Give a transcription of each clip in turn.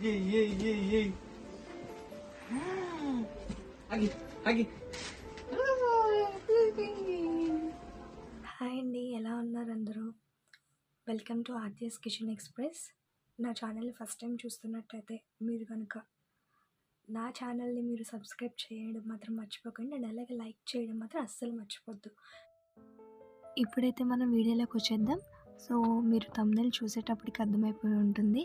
Hi అండి, ఎలా ఉన్నారు అందరూ? Welcome to RJs kitchen express. నా ఛానల్ని ఫస్ట్ టైం చూస్తున్నట్టయితే మీరు కనుక నా ఛానల్ని మీరు సబ్స్క్రైబ్ చేయడం మాత్రం మర్చిపోకండి, అండ్ అలాగే లైక్ చేయడం మాత్రం అస్సలు మర్చిపోద్దు. ఇప్పుడైతే మనం వీడియోలోకి వచ్చేద్దాం. సో మీరు థంబ్నెయిల్ చూసేటప్పటికి అర్థమైపోయి ఉంటుంది,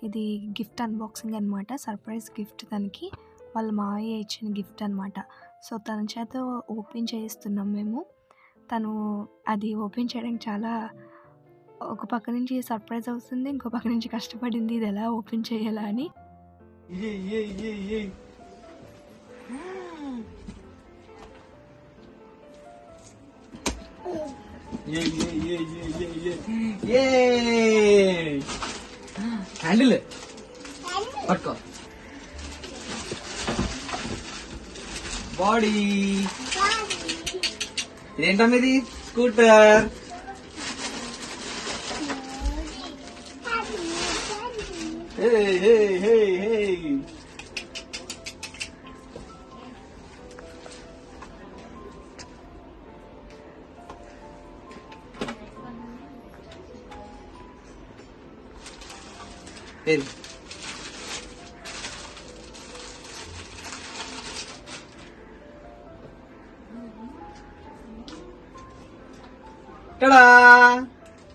ఇది గిఫ్ట్ అన్బాక్సింగ్ అనమాట. సర్ప్రైజ్ గిఫ్ట్ తనకి వాళ్ళ మావయ్య ఇచ్చిన గిఫ్ట్ అనమాట. సో తన చేత ఓపెన్ చేయిస్తున్నాం మేము. తను అది ఓపెన్ చేయడానికి చాలా ఒక పక్క నుంచి సర్ప్రైజ్ అవుతుంది, ఇంకో పక్క నుంచి కష్టపడింది ఇది ఎలా ఓపెన్ చేయాలా అని. హ్యాండిల్ పట్టుకో. బాడీ ఇదేంటమ్మా? ఇది స్కూటర్.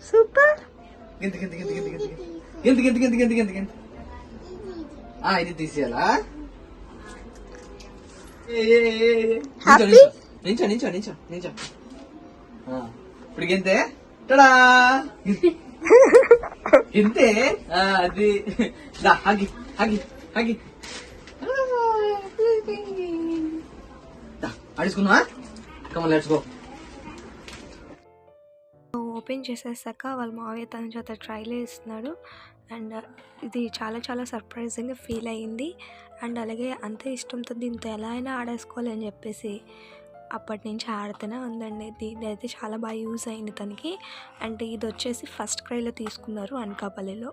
సూపర్. ఇది తీసేయాలా? నించో నించో నించో నించో. ఇప్పుడు గింతే. టడా గింతే. అది హగి హగి హగి అడుచుకున్నా. Kamal let's go. ఓపెన్ చేసేసాక వాళ్ళ మావయ్య తన చేత ట్రైల్ ఇస్తున్నాడు, అండ్ ఇది చాలా చాలా సర్ప్రైజింగ్గా ఫీల్ అయ్యింది. అండ్ అలాగే అంత ఇష్టంతో దీంతో ఎలా అయినా ఆడేసుకోవాలి అని చెప్పేసి అప్పటి నుంచి ఆడుతూనే ఉందండి. దీని అయితే చాలా బాగా యూజ్ అయింది తనకి. అండ్ ఇది వచ్చేసి ఫస్ట్ క్రైలో తీసుకున్నారు అనకాపల్లిలో.